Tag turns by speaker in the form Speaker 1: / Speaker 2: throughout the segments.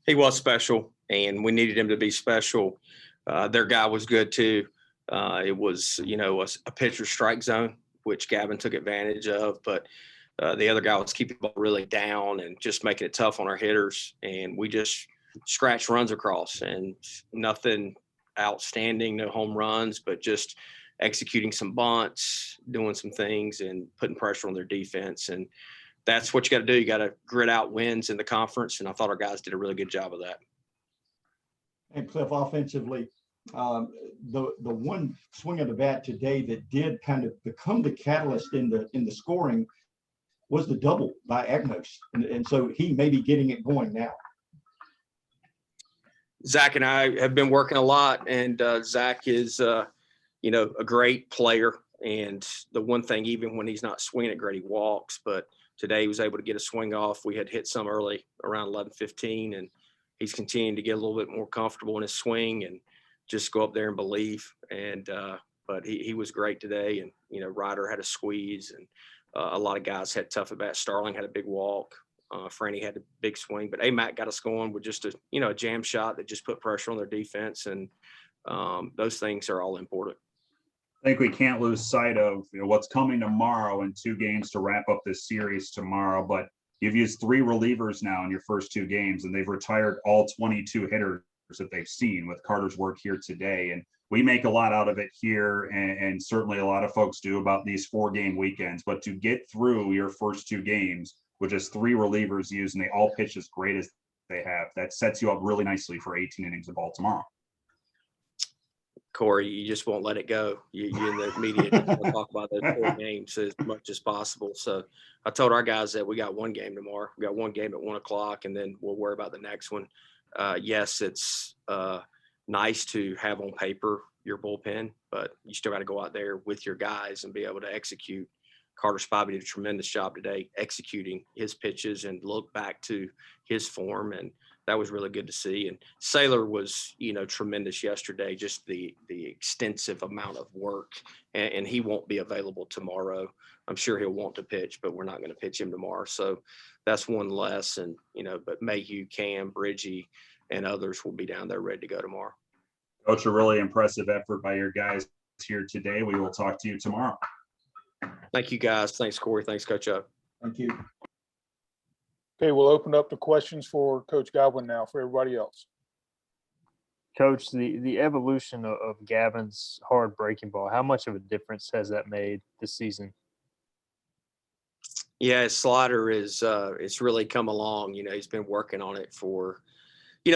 Speaker 1: He was special, and we needed him to be special. Their guy was good too. It was, a pitcher strike zone, which Gavin took advantage of, but the other guy was keeping the ball really down and just making it tough on our hitters. And we just scratched runs across, and nothing outstanding, no home runs, but just executing some bunts, doing some things, and putting pressure on their defense. And that's what you got to do. You got to grit out wins in the conference, and I thought our guys did a really good job of that.
Speaker 2: And Cliff, offensively, the one swing of the bat today that did kind of become the catalyst in the scoring was the double by Agnos, and so he may be getting it going now.
Speaker 1: Zach and I have been working a lot, and Zach is, a great player. And the one thing, even when he's not swinging it great, he walks. But today he was able to get a swing off. We had hit some early around 11:15, and he's continuing to get a little bit more comfortable in his swing and just go up there and believe. And but he was great today. And, Ryder had a squeeze, and a lot of guys had tough at bat. Starling had a big walk. Franny had a big swing, but Matt got us going with just a jam shot that just put pressure on their defense. And those things are all important.
Speaker 3: I think we can't lose sight of what's coming tomorrow and 2 games to wrap up this series tomorrow. But you've used 3 relievers now in your first 2 games, and they've retired all 22 hitters that they've seen with Carter's work here today. And we make a lot out of it here, and certainly a lot of folks do about these 4-game weekends. But to get through your first 2 games with just 3 relievers used, and they all pitch as great as they have, that sets you up really nicely for 18 innings of ball tomorrow.
Speaker 1: Corey, you just won't let it go. You in the media talk about those 4 games as much as possible. So I told our guys that we got 1 game tomorrow. We got 1 game at 1:00, and then we'll worry about the next one. Yes, it's nice to have on paper your bullpen, but you still got to go out there with your guys and be able to execute. Carter Spivey did a tremendous job today executing his pitches and look back to his form, and that was really good to see. And Saylor was, tremendous yesterday, just the extensive amount of work, and he won't be available tomorrow. I'm sure he'll want to pitch, but we're not going to pitch him tomorrow. So that's one less. And, but Mayhew, Cam, Bridgie, and others will be down there ready to go tomorrow.
Speaker 3: Coach, a really impressive effort by your guys here today. We will talk to you tomorrow.
Speaker 1: Thank you, guys. Thanks, Corey. Thanks, Coach O.
Speaker 2: Thank you.
Speaker 4: Okay, we'll open up the questions for Coach Godwin now for everybody else.
Speaker 5: Coach, the evolution of Gavin's hard breaking ball, how much of a difference has that made this season?
Speaker 1: Yeah, his slider is it's really come along. He's been working on it for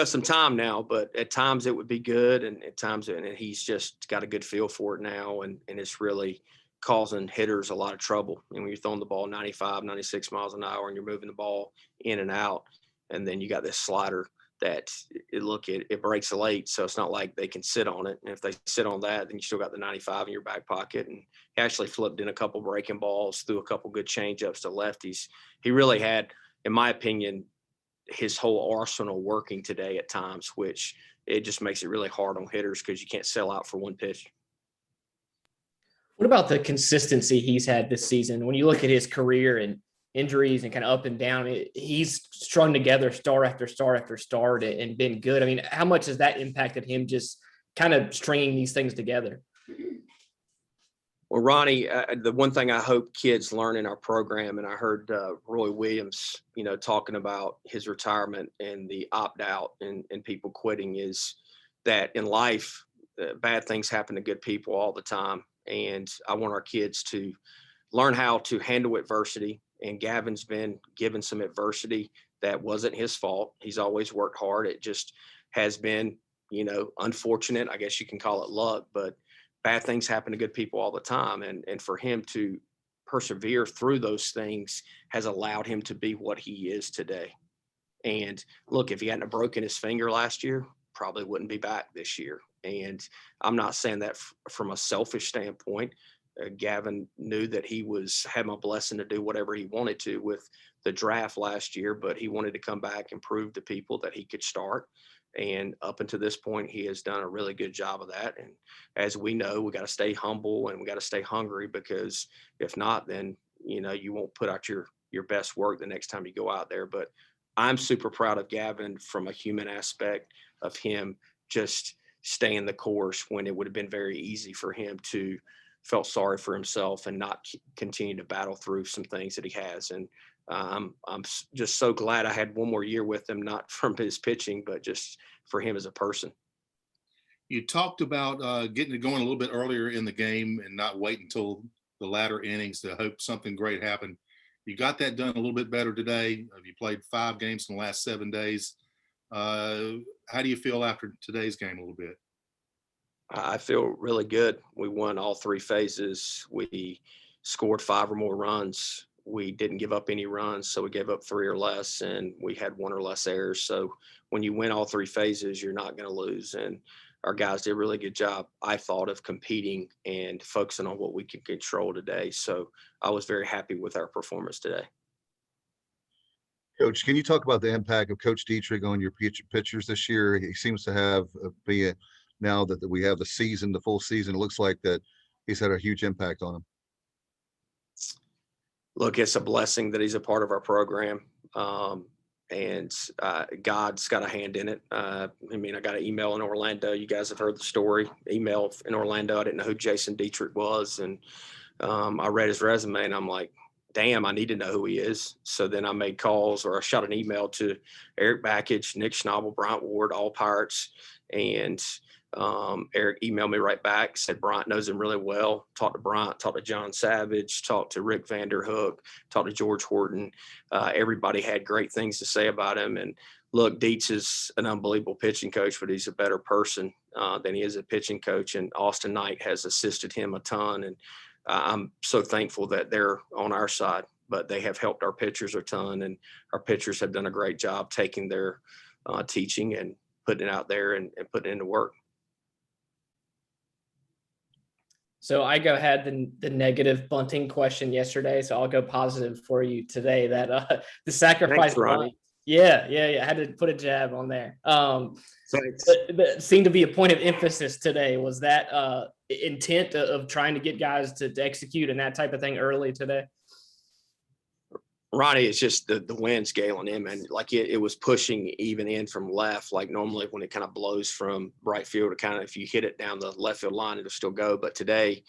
Speaker 1: some time now, but at times it would be good, and at times and he's just got a good feel for it now, and it's really causing hitters a lot of trouble. And when you're throwing the ball 95, 96 miles an hour and you're moving the ball in and out, and then you got this slider that it breaks late. So it's not like they can sit on it. And if they sit on that, then you still got the 95 in your back pocket. And he actually flipped in a couple breaking balls, threw a couple good changeups to lefties. He really had, in my opinion, his whole arsenal working today at times, which it just makes it really hard on hitters because you can't sell out for one pitch.
Speaker 6: What about the consistency he's had this season? When you look at his career and injuries and kind of up and down, he's strung together star after star after star and been good. I mean, how much has that impacted him just kind of stringing these things together?
Speaker 1: Well, Ronnie, the one thing I hope kids learn in our program, and I heard Roy Williams, talking about his retirement and the opt-out and people quitting, is that in life, bad things happen to good people all the time. And I want our kids to learn how to handle adversity. And Gavin's been given some adversity that wasn't his fault. He's always worked hard. It just has been, unfortunate. I guess you can call it luck, but bad things happen to good people all the time. And for him to persevere through those things has allowed him to be what he is today. And look, if he hadn't broken his finger last year, probably wouldn't be back this year. And I'm not saying that from a selfish standpoint. Gavin knew that he had my blessing to do whatever he wanted to with the draft last year, but he wanted to come back and prove to people that he could start. And up until this point, he has done a really good job of that. And as we know, we got to stay humble and we got to stay hungry, because if not, then, you won't put out your best work the next time you go out there. But I'm super proud of Gavin from a human aspect of him just staying the course when it would have been very easy for him to felt sorry for himself and not continue to battle through some things that he has. And I'm just so glad I had one more year with him, not from his pitching, but just for him as a person.
Speaker 7: You talked about getting it going a little bit earlier in the game and not wait until the latter innings to hope something great happened. You got that done a little bit better today. You played 5 games in the last 7 days. How do you feel after today's game a little bit?
Speaker 1: I feel really good. We won all 3 phases. We scored 5 or more runs. We didn't give up any runs, so we gave up 3 or less, and we had 1 or less errors. So when you win all 3 phases, you're not going to lose. And our guys did a really good job, I thought, of competing and focusing on what we can control today. So I was very happy with our performance today.
Speaker 8: Coach, can you talk about the impact of Coach Dietrich on your pitchers this year? He seems to have now that we have the full season, it looks like that he's had a huge impact on him.
Speaker 1: Look, it's a blessing that he's a part of our program. And God's got a hand in it. I got an email in Orlando. You guys have heard the story. Email in Orlando. I didn't know who Jason Dietrich was. And I read his resume and I'm like, damn, I need to know who he is. So then I made calls, or I shot an email to Eric Backage, Nick Schnabel, Bryant Ward, all Pirates. And Eric emailed me right back, said Bryant knows him really well. Talked to Bryant, talked to John Savage, talked to Rick Vanderhook, talked to George Horton. Everybody had great things to say about him. And look, Dietz is an unbelievable pitching coach, but he's a better person than he is a pitching coach. And Austin Knight has assisted him a ton. And I'm so thankful that they're on our side, but they have helped our pitchers a ton. And our pitchers have done a great job taking their teaching and putting it out there and putting it into work.
Speaker 6: So I had the negative bunting question yesterday, so I'll go positive for you today. That the sacrifice bunt, yeah, I had to put a jab on there. That seemed to be a point of emphasis today. Was that intent of trying to get guys to execute and that type of thing early today?
Speaker 1: Ronnie, it's just the wind's galing in, and like it was pushing even in from left. Like normally when it kind of blows from right field, if you hit it down the left field line, it'll still go. But today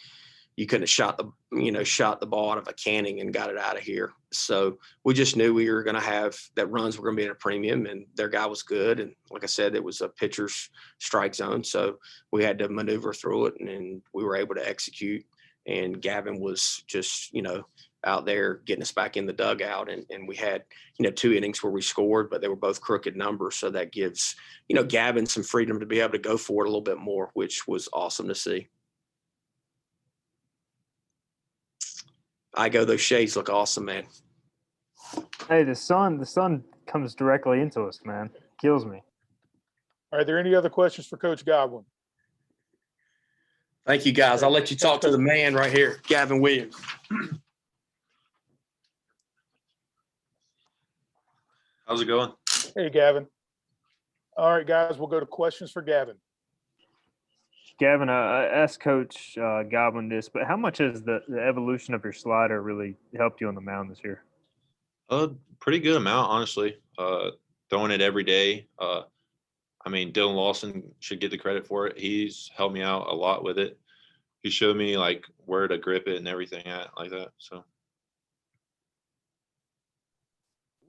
Speaker 1: you couldn't have shot the ball out of a canning and got it out of here. So we just knew we were going to have that runs were going to be in a premium, and their guy was good. And like I said, it was a pitcher's strike zone. So we had to maneuver through it, and we were able to execute. And Gavin was just, out there getting us back in the dugout. And we had, 2 innings where we scored, but they were both crooked numbers. So that gives, Gavin some freedom to be able to go for it a little bit more, which was awesome to see. Those shades look awesome, man.
Speaker 5: Hey, the sun comes directly into us, man. Kills me.
Speaker 4: Are there any other questions for Coach Godwin?
Speaker 1: Thank you, guys. I'll let you talk to the man right here, Gavin Williams.
Speaker 9: How's it going?
Speaker 4: Hey, Gavin. All right, guys, we'll go to questions for Gavin.
Speaker 5: Gavin, I asked Coach Godwin this, but how much has the evolution of your slider really helped you on the mound this year?
Speaker 9: Pretty good amount, honestly. Throwing it every day. Dylan Lawson should get the credit for it. He's helped me out a lot with it. He showed me like where to grip it and everything like that. So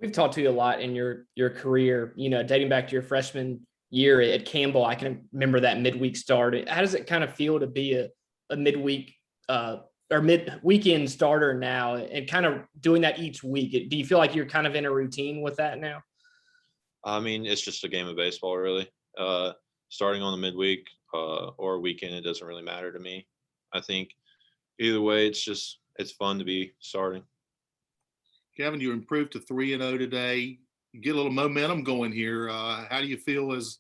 Speaker 6: we've talked to you a lot in your career, dating back to your freshman year at Campbell. I can remember that midweek start. How does it kind of feel to be a midweek or mid-weekend starter now and kind of doing that each week? Do you feel like you're kind of in a routine with that now?
Speaker 9: It's just a game of baseball, really. Starting on the midweek or weekend, it doesn't really matter to me. I think either way, it's fun to be starting.
Speaker 7: Gavin, you improved to 3-0 today. You get a little momentum going here. How do you feel as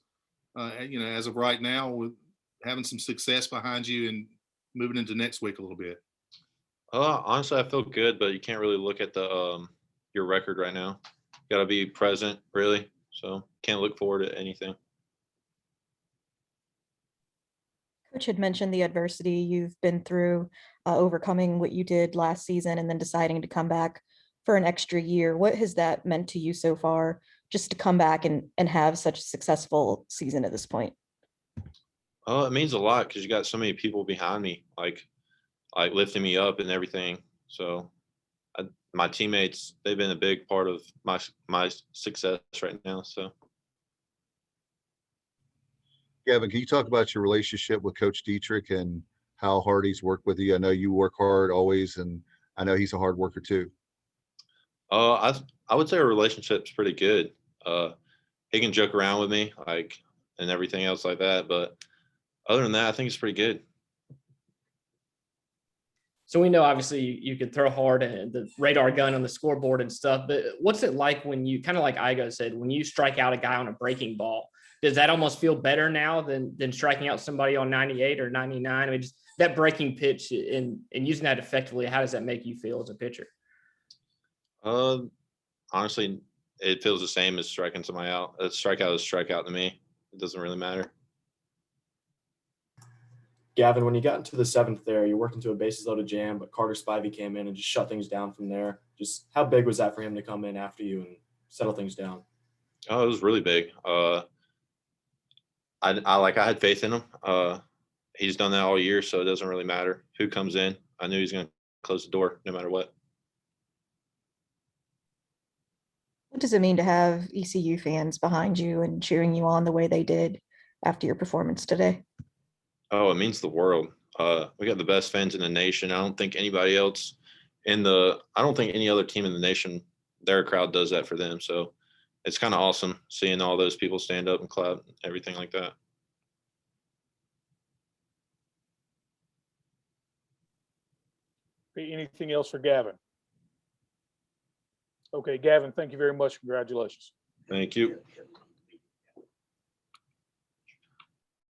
Speaker 7: of right now with having some success behind you and moving into next week a little bit?
Speaker 9: Honestly, I feel good, but you can't really look at your record right now. Got to be present, really. So can't look forward to anything.
Speaker 10: Coach had mentioned the adversity you've been through, overcoming what you did last season and then deciding to come back for an extra year. What has that meant to you so far, just to come back and have such a successful season at this point?
Speaker 9: Oh, it means a lot because you got so many people behind me, like lifting me up and everything. So my teammates, they've been a big part of my success right now. So.
Speaker 8: Gavin, can you talk about your relationship with Coach Dietrich and how hard he's worked with you? I know you work hard always, and I know he's a hard worker too.
Speaker 9: I would say our relationship's pretty good. He can joke around with me, like, and everything else like that. But other than that, I think it's pretty good.
Speaker 6: So we know obviously you can throw hard and the radar gun on the scoreboard and stuff, but what's it like when you, kind of like Igo said, when you strike out a guy on a breaking ball? Does that almost feel better now than striking out somebody on 98 or 99? I mean, just that breaking pitch and using that effectively, how does that make you feel as a pitcher?
Speaker 9: Honestly, it feels the same as striking somebody out. A strikeout is strikeout to me. It doesn't really matter.
Speaker 11: Gavin, when you got into the seventh there, you worked into a bases loaded jam, but Carter Spivey came in and just shut things down from there. Just how big was that for him to come in after you and settle things down?
Speaker 9: Oh, it was really big. I had faith in him. He's done that all year, so it doesn't really matter who comes in. I knew he's going to close the door no matter what.
Speaker 10: What does it mean to have ECU fans behind you and cheering you on the way they did after your performance today?
Speaker 9: Oh, it means the world. We got the best fans in the nation. I don't think anybody else I don't think any other team in the nation, their crowd does that for them. So it's kind of awesome seeing all those people stand up and clap, everything like that.
Speaker 4: Anything else for Gavin? Okay, Gavin, thank you very much. Congratulations.
Speaker 9: Thank you.